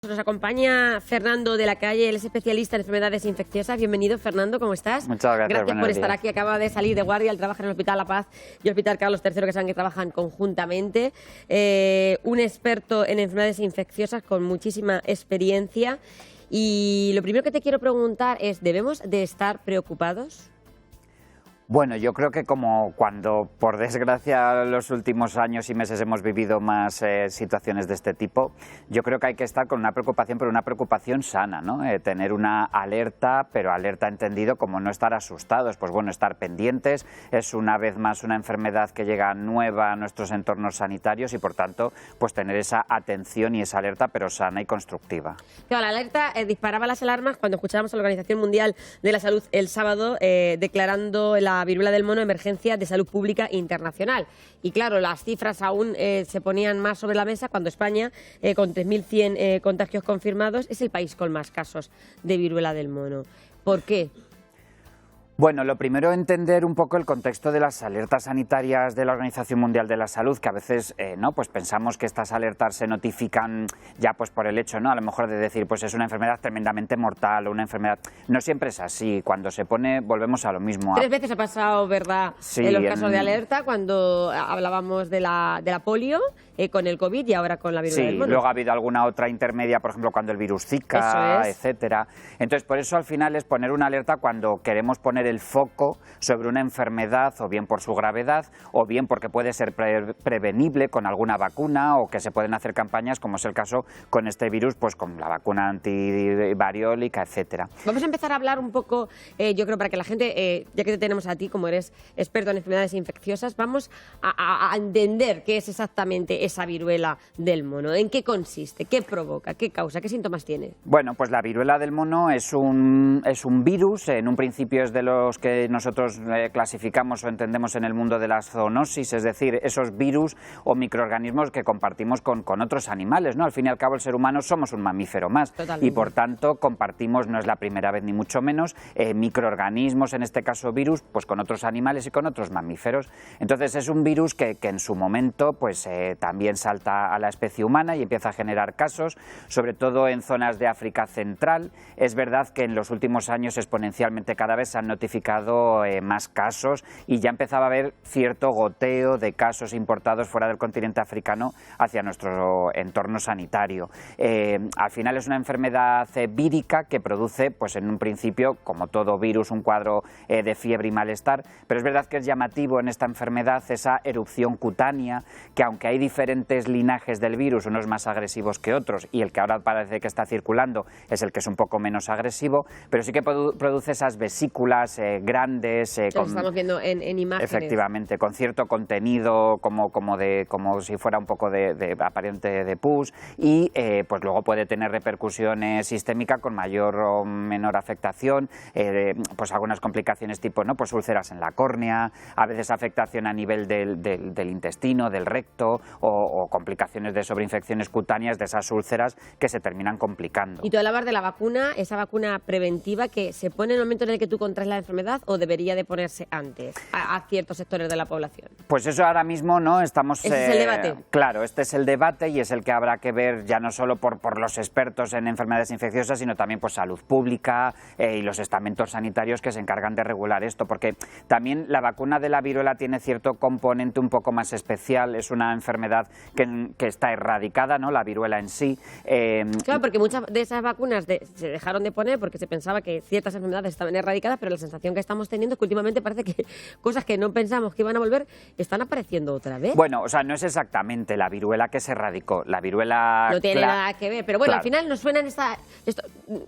Nos acompaña Fernando de la Calle, él es especialista en enfermedades infecciosas. Bienvenido, Fernando, ¿cómo estás? Muchas gracias. Gracias por estar aquí. Acaba de salir de guardia, él trabaja en el Hospital La Paz y el Hospital Carlos III, que saben que trabajan conjuntamente. Un experto en enfermedades infecciosas con muchísima experiencia. Y lo primero que te quiero preguntar es, ¿debemos de estar preocupados? Bueno, yo creo que como cuando, por desgracia, los últimos años y meses hemos vivido más situaciones de este tipo, yo creo que hay que estar con una preocupación, pero una preocupación sana, ¿no? Tener una alerta, pero alerta entendido como no estar asustados, pues bueno, estar pendientes. Es una vez más una enfermedad que llega nueva a nuestros entornos sanitarios y, por tanto, pues tener esa atención y esa alerta, pero sana y constructiva. Claro, la alerta disparaba las alarmas cuando escuchábamos a la Organización Mundial de la Salud el sábado declarando la viruela del mono emergencia de salud pública internacional. Y claro, las cifras aún se ponían más sobre la mesa cuando España, con 3.100 contagios confirmados, es el país con más casos de viruela del mono. ¿Por qué? Bueno, lo primero, entender un poco el contexto de las alertas sanitarias de la Organización Mundial de la Salud, que a veces pues pensamos que estas alertas se notifican ya pues por el hecho, ¿no? A lo mejor de decir, pues es una enfermedad tremendamente mortal o una enfermedad. No siempre es así. Cuando se pone, volvemos a lo mismo. 3 veces ha pasado, ¿verdad? Sí, en los casos de alerta, cuando hablábamos de la polio, con el COVID y ahora con la viruela del mono. Luego ha habido alguna otra intermedia, por ejemplo, cuando el virus Zika, etcétera. Entonces, por eso al final es poner una alerta cuando queremos poner el foco sobre una enfermedad, o bien por su gravedad, o bien porque puede ser prevenible con alguna vacuna, o que se pueden hacer campañas, como es el caso con este virus, pues con la vacuna antivariólica, etcétera. Vamos a empezar a hablar un poco, yo creo, para que la gente, ya que te tenemos a ti, como eres experto en enfermedades infecciosas, vamos a entender qué es exactamente esa viruela del mono, en qué consiste, qué provoca, qué causa, qué síntomas tiene. Bueno, pues la viruela del mono es un virus, en un principio es de los que nosotros clasificamos o entendemos en el mundo de la zoonosis, es decir, esos virus o microorganismos que compartimos con otros animales, ¿no? Al fin y al cabo, el ser humano somos un mamífero más. Totalmente. Y por tanto compartimos, no es la primera vez ni mucho menos, microorganismos, en este caso virus, pues con otros animales y con otros mamíferos. Entonces es un virus que en su momento pues también salta a la especie humana y empieza a generar casos, sobre todo en zonas de África Central. Es verdad que en los últimos años exponencialmente cada vez se han notificado más casos y ya empezaba a haber cierto goteo de casos importados fuera del continente africano hacia nuestro entorno sanitario. Al final es una enfermedad vírica que produce, pues en un principio, como todo virus, un cuadro de fiebre y malestar, pero es verdad que es llamativo en esta enfermedad esa erupción cutánea, que aunque hay diferentes linajes del virus, unos más agresivos que otros, y el que ahora parece que está circulando es el que es un poco menos agresivo, pero sí que produce esas vesículas grandes. Estamos viendo en imágenes. Efectivamente, con cierto contenido como si fuera un poco de aparente de pus, y pues luego puede tener repercusiones sistémicas con mayor o menor afectación, pues algunas complicaciones tipo, ¿no? Pues úlceras en la córnea, a veces afectación a nivel del intestino, del recto, o complicaciones de sobreinfecciones cutáneas de esas úlceras que se terminan complicando. Y tú hablabas de la vacuna, esa vacuna preventiva que se pone en el momento en el que tú contraes la enfermedad, o debería de ponerse antes a ciertos sectores de la población. Pues eso ahora mismo no estamos. Ese es el debate. Claro, este es el debate y es el que habrá que ver ya no solo por los expertos en enfermedades infecciosas, sino también por salud pública y los estamentos sanitarios que se encargan de regular esto, porque también la vacuna de la viruela tiene cierto componente un poco más especial. Es una enfermedad que está erradicada, ¿no? La viruela en sí. Claro, porque muchas de esas vacunas se dejaron de poner porque se pensaba que ciertas enfermedades estaban erradicadas, pero la sensación que estamos teniendo es que últimamente parece que cosas que no pensamos que iban a volver están apareciendo otra vez. Bueno, o sea, no es exactamente la viruela que se erradicó. La viruela no tiene nada que ver, pero bueno, claro. Al final nos suenan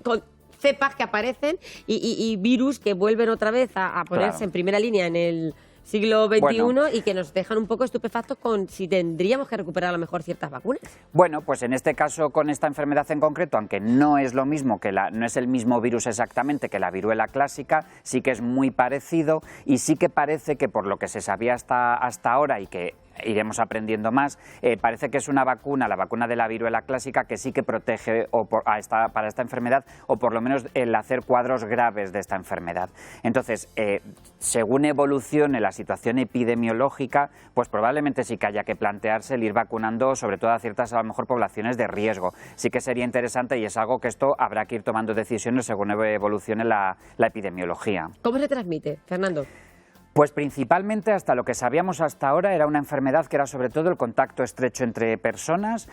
con cepas que aparecen y virus que vuelven otra vez a ponerse en primera línea en el siglo XXI y que nos dejan un poco estupefactos con si tendríamos que recuperar a lo mejor ciertas vacunas. Bueno, pues en este caso con esta enfermedad en concreto, aunque no es lo mismo, no es el mismo virus exactamente que la viruela clásica, sí que es muy parecido y sí que parece que por lo que se sabía hasta ahora y que iremos aprendiendo más. Parece que es una vacuna, la vacuna de la viruela clásica, que sí que protege para esta enfermedad, o por lo menos el hacer cuadros graves de esta enfermedad. Entonces, según evolucione la situación epidemiológica, pues probablemente sí que haya que plantearse el ir vacunando, sobre todo a ciertas, a lo mejor, poblaciones de riesgo. Sí que sería interesante, y es algo que esto habrá que ir tomando decisiones según evolucione la epidemiología. ¿Cómo se transmite, Fernando? Pues principalmente, hasta lo que sabíamos hasta ahora, era una enfermedad que era sobre todo el contacto estrecho entre personas.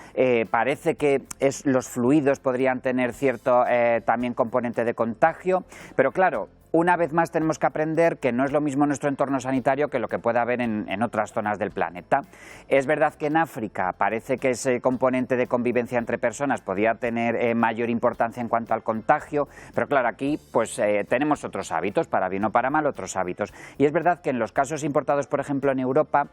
Parece que los fluidos podrían tener cierto también componente de contagio, pero claro, una vez más tenemos que aprender que no es lo mismo nuestro entorno sanitario que lo que pueda haber en otras zonas del planeta. Es verdad que en África parece que ese componente de convivencia entre personas podía tener mayor importancia en cuanto al contagio, pero claro, aquí pues tenemos otros hábitos, para bien o para mal, otros hábitos. Y es verdad que en los casos importados, por ejemplo, en Europa,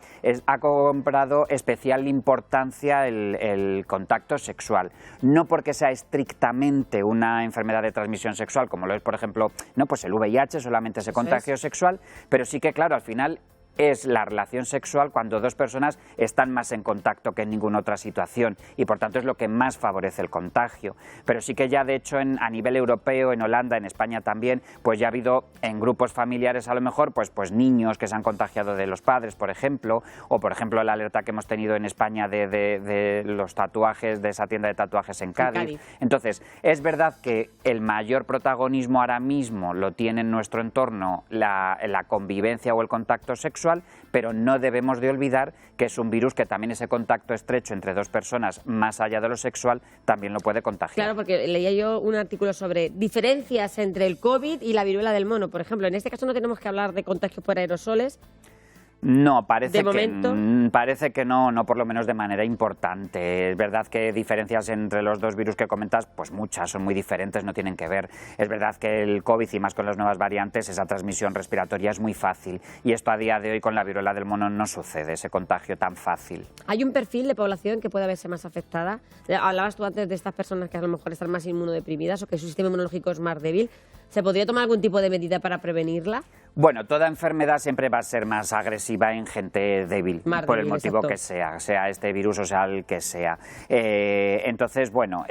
ha cobrado especial importancia el contacto sexual. No porque sea estrictamente una enfermedad de transmisión sexual, como lo es, por ejemplo, no, pues el VIH, solamente ese contagio sexual, pero sí que, claro, al final es la relación sexual cuando dos personas están más en contacto que en ninguna otra situación, y por tanto es lo que más favorece el contagio. Pero sí que ya, de hecho, a nivel europeo, en Holanda, en España también, pues ya ha habido en grupos familiares, a lo mejor, pues niños que se han contagiado de los padres, por ejemplo, o por ejemplo la alerta que hemos tenido en España de los tatuajes, de esa tienda de tatuajes en Cádiz. Entonces, es verdad que el mayor protagonismo ahora mismo lo tiene en nuestro entorno la convivencia o el contacto sexual, pero no debemos de olvidar que es un virus que también ese contacto estrecho entre dos personas, más allá de lo sexual, también lo puede contagiar. Claro, porque leía yo un artículo sobre diferencias entre el COVID y la viruela del mono, por ejemplo. En este caso no tenemos que hablar de contagios por aerosoles. No, parece que no por lo menos de manera importante. Es verdad que diferencias entre los dos virus que comentas, pues muchas, son muy diferentes, no tienen que ver. Es verdad que el COVID, y más con las nuevas variantes, esa transmisión respiratoria es muy fácil, y esto a día de hoy con la viruela del mono no sucede, ese contagio tan fácil. ¿Hay un perfil de población que pueda verse más afectada? Hablabas tú antes de estas personas que a lo mejor están más inmunodeprimidas o que su sistema inmunológico es más débil. ¿Se podría tomar algún tipo de medida para prevenirla? Bueno, toda enfermedad siempre va a ser más agresiva en gente débil, por el motivo que sea este virus o sea el que sea. Entonces, bueno,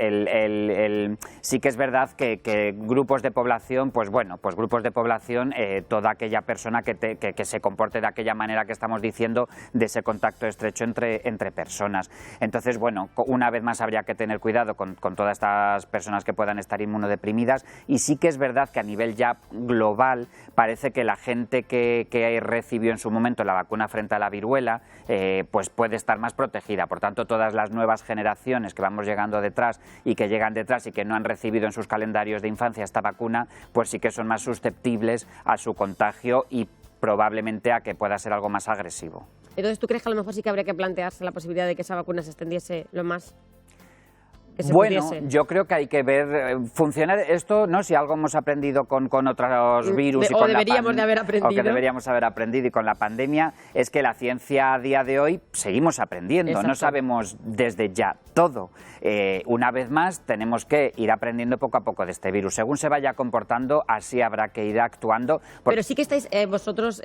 sí que es verdad que grupos de población, pues bueno, pues grupos de población, toda aquella persona que se comporte de aquella manera que estamos diciendo, de ese contacto estrecho entre personas. Entonces, bueno, una vez más habría que tener cuidado con todas estas personas que puedan estar inmunodeprimidas, y sí que es verdad que a nivel ya global parece que la gente que recibió en su momento la vacuna frente a la viruela pues puede estar más protegida. Por tanto, todas las nuevas generaciones que vamos llegando detrás y que llegan detrás y que no han recibido en sus calendarios de infancia esta vacuna, pues sí que son más susceptibles a su contagio y probablemente a que pueda ser algo más agresivo. Entonces, ¿tú crees que a lo mejor sí que habría que plantearse la posibilidad de que esa vacuna se extendiese lo más? Bueno, yo creo que hay que ver funcionar esto, ¿no? Si algo hemos aprendido con otros virus o deberíamos de haber aprendido. O que deberíamos haber aprendido, y con la pandemia, es que la ciencia a día de hoy seguimos aprendiendo. Exacto. No sabemos desde ya todo. Una vez más, tenemos que ir aprendiendo poco a poco de este virus. Según se vaya comportando, así habrá que ir actuando. Pero sí que estáis vosotros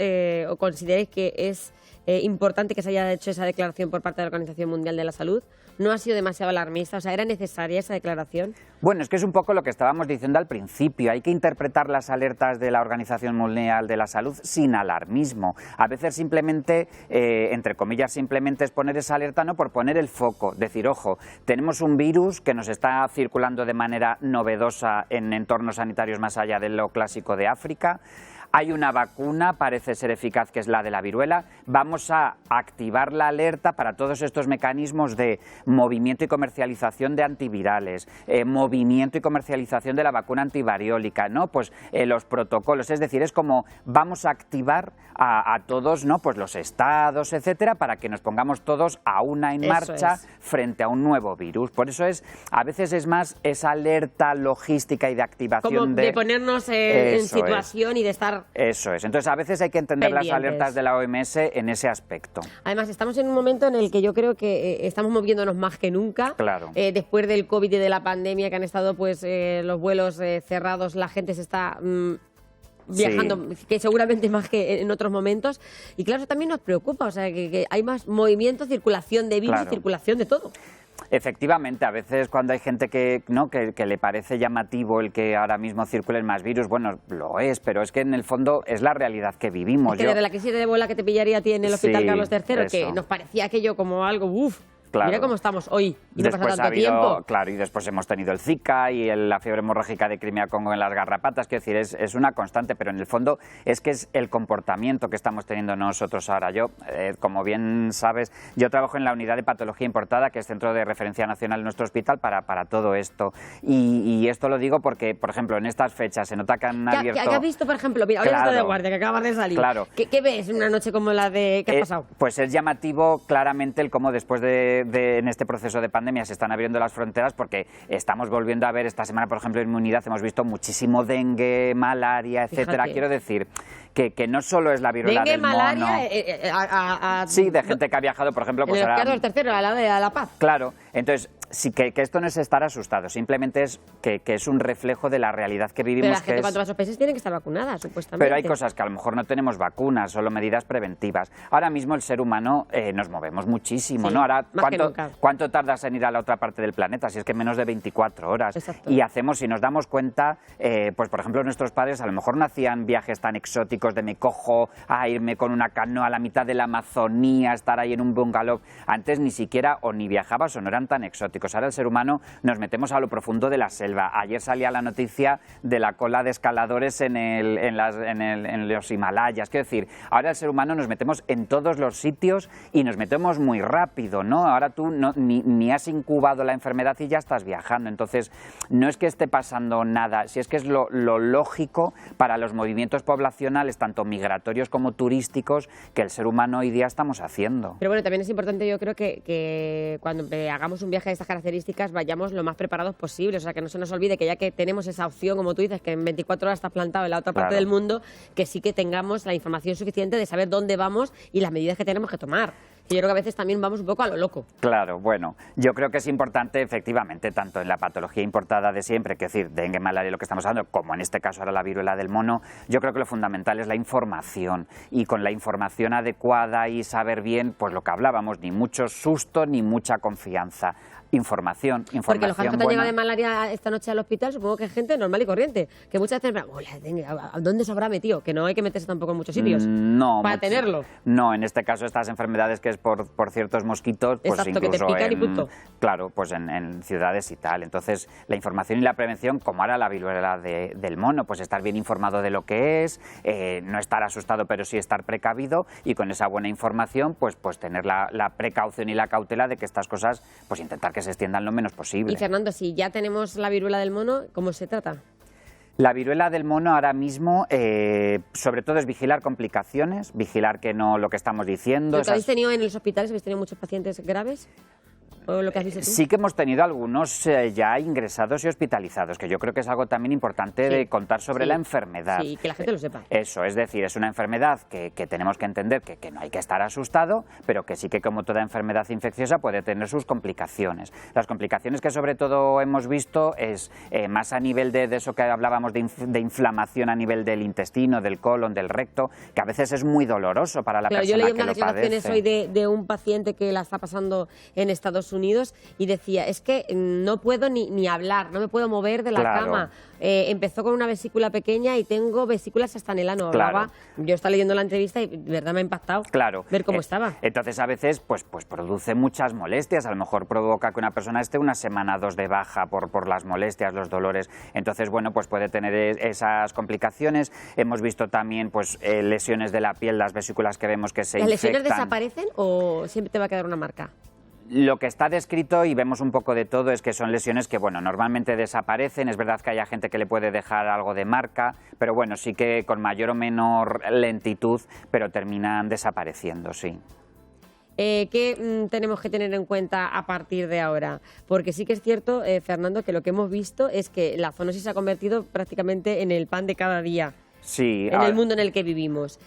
o consideráis que es importante que se haya hecho esa declaración por parte de la Organización Mundial de la Salud. ¿No ha sido demasiado alarmista? O sea, ¿era necesaria esa declaración? Bueno, es que es un poco lo que estábamos diciendo al principio. Hay que interpretar las alertas de la Organización Mundial de la Salud sin alarmismo. A veces simplemente, entre comillas, simplemente es poner esa alerta, no por poner el foco. Decir, ojo, tenemos un virus que nos está circulando de manera novedosa en entornos sanitarios más allá de lo clásico de África. Hay una vacuna, parece ser eficaz, que es la de la viruela. Vamos a activar la alerta para todos estos mecanismos de movimiento y comercialización de antivirales, movimiento y comercialización de la vacuna antivariólica, ¿no? Pues los protocolos, es decir, es como vamos a activar a todos, ¿no? Pues los estados, etcétera, para que nos pongamos todos a una en marcha frente a un nuevo virus. Por eso a veces es más esa alerta logística y de activación como de ponernos en situación y de estar. Eso es. Entonces, a veces hay que entender pendientes. Las alertas de la OMS en ese aspecto. Además, estamos en un momento en el que yo creo que estamos moviéndonos más que nunca. Claro. Después del COVID y de la pandemia, que han estado pues los vuelos cerrados, la gente se está viajando, que seguramente más que en otros momentos. Y claro, eso también nos preocupa, o sea, que hay más movimiento, circulación de virus, circulación de todo. Efectivamente, a veces cuando hay gente que le parece llamativo el que ahora mismo circulen más virus, bueno, lo es, pero es que en el fondo es la realidad que vivimos. Es que desde la crisis de ébola que te pillaría a ti en el Hospital Carlos III, que nos parecía aquello como algo, claro. Mira cómo estamos hoy y no pasa tanto tiempo. Claro, y después hemos tenido el Zika y la fiebre hemorrágica de Crimea-Congo en las garrapatas, quiero decir, es una constante, pero en el fondo es que es el comportamiento que estamos teniendo nosotros ahora. Yo, como bien sabes, yo trabajo en la unidad de patología importada, que es centro de referencia nacional en nuestro hospital para todo esto. Y esto lo digo porque, por ejemplo, en estas fechas se nota que han abierto... ¿Qué has visto, por ejemplo? Mira, hoy estás de guardia, que acabas de salir. Claro. ¿Qué ves una noche como la de... ¿Qué ha pasado? Pues es llamativo claramente el cómo después en este proceso de pandemia se están abriendo las fronteras, porque estamos volviendo a ver esta semana, por ejemplo, en inmunidad hemos visto muchísimo dengue, malaria, etcétera. Quiero decir que no solo es la viruela dengue, del mono. Malaria, sí, de gente que ha viajado, por ejemplo, pues ahora... Carlos III, a la de La Paz. Claro, entonces sí que esto no es estar asustado, simplemente es que es un reflejo de la realidad que vivimos. Pero la gente cuando va a esos países tiene que estar vacunada, supuestamente. Pero hay cosas que a lo mejor no tenemos vacunas, solo medidas preventivas. Ahora mismo el ser humano nos movemos muchísimo, ¿no? Ahora, ¿cuánto tardas en ir a la otra parte del planeta? Si es que menos de 24 horas. Exacto. Y si nos damos cuenta, pues por ejemplo nuestros padres a lo mejor no hacían viajes tan exóticos de me cojo a irme con una canoa a la mitad de la Amazonía, estar ahí en un bungalow. Antes ni siquiera o ni viajabas o no eran tan exóticos. Ahora el ser humano nos metemos a lo profundo de la selva. Ayer salía la noticia de la cola de escaladores en los Himalayas. Quiero decir, ahora el ser humano nos metemos en todos los sitios y nos metemos muy rápido, ¿no? Ahora tú ni has incubado la enfermedad y ya estás viajando. Entonces, no es que esté pasando nada, si es que es lo lógico para los movimientos poblacionales, tanto migratorios como turísticos, que el ser humano hoy día estamos haciendo. Pero bueno, también es importante, yo creo que cuando hagamos un viaje de estas características vayamos lo más preparados posible, o sea, que no se nos olvide que ya que tenemos esa opción, como tú dices, que en 24 horas estás plantado en la otra parte del mundo, que sí que tengamos la información suficiente de saber dónde vamos y las medidas que tenemos que tomar. Yo creo que a veces también vamos un poco a lo loco. Claro, bueno, yo creo que es importante, efectivamente, tanto en la patología importada de siempre, que es decir, dengue, malaria, lo que estamos hablando, como en este caso ahora la viruela del mono, yo creo que lo fundamental es la información, y con la información adecuada y saber bien, pues lo que hablábamos, ni mucho susto ni mucha confianza. Información Porque los casos que te han llegado de malaria esta noche al hospital, supongo que es gente normal y corriente, que muchas veces, ¿a dónde se habrá metido? Que no hay que meterse tampoco en muchos sitios para tenerlo. No, en este caso estas enfermedades que es por ciertos mosquitos, pues exacto, incluso que te pican y punto. Claro, pues en ciudades y tal. Entonces, la información y la prevención, como ahora la viruela del mono, pues estar bien informado de lo que es, no estar asustado, pero sí estar precavido, y con esa buena información, pues tener la precaución y la cautela de que estas cosas, pues intentar que se extiendan lo menos posible. Y Fernando, si ya tenemos la viruela del mono, ¿cómo se trata? La viruela del mono ahora mismo, sobre todo es vigilar complicaciones, vigilar que no lo que estamos diciendo. ¿Lo que habéis tenido en los hospitales? ¿Habéis tenido muchos pacientes graves? ¿O lo que has visto tú? Sí que hemos tenido algunos ya ingresados y hospitalizados, que yo creo que es algo también importante de contar sobre la enfermedad. Sí, que la gente lo sepa. Eso, es decir, es una enfermedad que tenemos que entender que no hay que estar asustado, pero que sí que, como toda enfermedad infecciosa, puede tener sus complicaciones. Las complicaciones que sobre todo hemos visto es más a nivel de eso que hablábamos de inflamación a nivel del intestino, del colon, del recto, que a veces es muy doloroso para la persona que lo padece. Yo leí unas declaraciones hoy de un paciente que la está pasando en Estados Unidos y decía, es que no puedo ni hablar, no me puedo mover de la cama. Empezó con una vesícula pequeña y tengo vesículas hasta en el ano. Yo estaba leyendo la entrevista y de verdad me ha impactado ver cómo estaba. Entonces a veces pues produce muchas molestias, a lo mejor provoca que una persona esté una semana o dos de baja por las molestias, los dolores. Entonces, bueno, pues puede tener esas complicaciones. Hemos visto también pues lesiones de la piel, las vesículas que vemos que se infectan. ¿Las lesiones desaparecen o siempre te va a quedar una marca? Lo que está descrito, y vemos un poco de todo, es que son lesiones que, bueno, normalmente desaparecen. Es verdad que haya gente que le puede dejar algo de marca, pero bueno, sí que con mayor o menor lentitud, pero terminan desapareciendo, sí. ¿Qué tenemos que tener en cuenta a partir de ahora? Porque sí que es cierto, Fernando, que lo que hemos visto es que la zoonosis se ha convertido prácticamente en el pan de cada día. Sí, en el mundo en el que vivimos.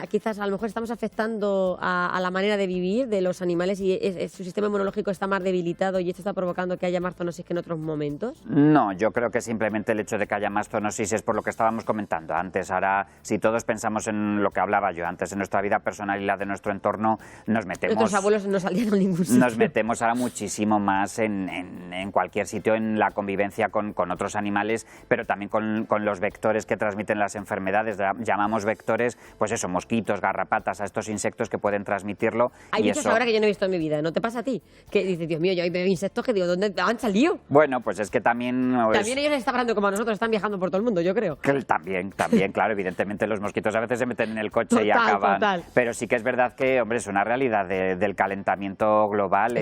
Quizás a lo mejor estamos afectando a la manera de vivir de los animales y su sistema inmunológico está más debilitado y esto está provocando que haya más zoonosis que en otros momentos. No, yo creo que simplemente el hecho de que haya más zoonosis es por lo que estábamos comentando antes. Ahora, si todos pensamos en lo que hablaba yo antes, en nuestra vida personal y la de nuestro entorno, nos metemos... Nuestros abuelos no salían a ningún sitio. Nos metemos ahora muchísimo más en cualquier sitio, en la convivencia con otros animales, pero también con los vectores que transmiten las enfermedades. Llamamos vectores, pues eso, mosquitos, garrapatas, a estos insectos que pueden transmitirlo. Hay bichos ahora que yo no he visto en mi vida, ¿no te pasa a ti? Que dices, Dios mío, yo veo insectos que digo, ¿dónde han salido? Bueno, pues es que también... También ellos están hablando como a nosotros, están viajando por todo el mundo, yo creo. También, claro, evidentemente los mosquitos a veces se meten en el coche y acaban. Total. Pero sí que es verdad que, hombre, es una realidad del calentamiento global.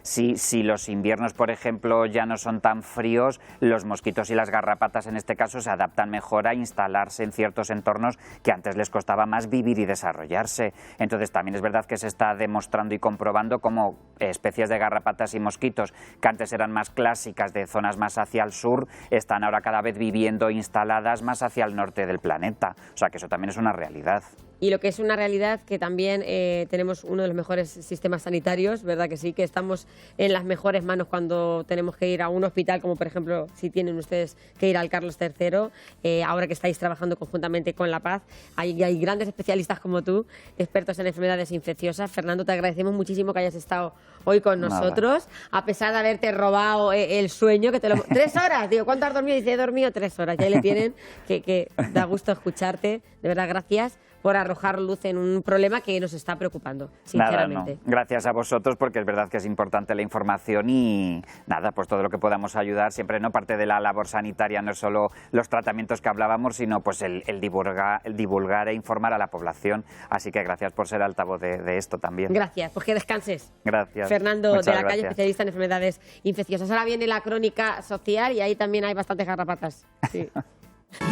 Si los inviernos, por ejemplo, ya no son tan fríos, los mosquitos y las garrapatas en este caso se adaptan mejor a instalarse en ciertos entornos que antes les costaba más vivir y desarrollarse. Entonces también es verdad que se está demostrando y comprobando cómo especies de garrapatas y mosquitos que antes eran más clásicas de zonas más hacia el sur, están ahora cada vez viviendo instaladas más hacia el norte del planeta. O sea que eso también es una realidad. Y lo que es una realidad que también tenemos uno de los mejores sistemas sanitarios, ¿verdad que sí? Que estamos en las mejores manos cuando tenemos que ir a un hospital, como por ejemplo si tienen ustedes que ir al Carlos III, ahora que estáis trabajando conjuntamente con La Paz. Hay grandes especialistas como tú, expertos en enfermedades infecciosas. Fernando, te agradecemos muchísimo que hayas estado hoy con nosotros, a pesar de haberte robado el sueño, que te lo... 3 horas, digo, ¿cuánto has dormido? Dice, he dormido 3 horas, y ahí le tienen, que da gusto escucharte, de verdad, gracias por arrojar luz en un problema que nos está preocupando, sinceramente. Nada, no. Gracias a vosotros, porque es verdad que es importante la información y nada, pues todo lo que podamos ayudar, siempre no parte de la labor sanitaria, no es solo los tratamientos que hablábamos, sino pues el divulgar e informar a la población. Así que gracias por ser altavoz de esto también. Gracias, pues que descanses. Gracias. Fernando de la Calle, especialista en enfermedades infecciosas. Ahora viene la crónica social y ahí también hay bastantes garrapatas. Sí.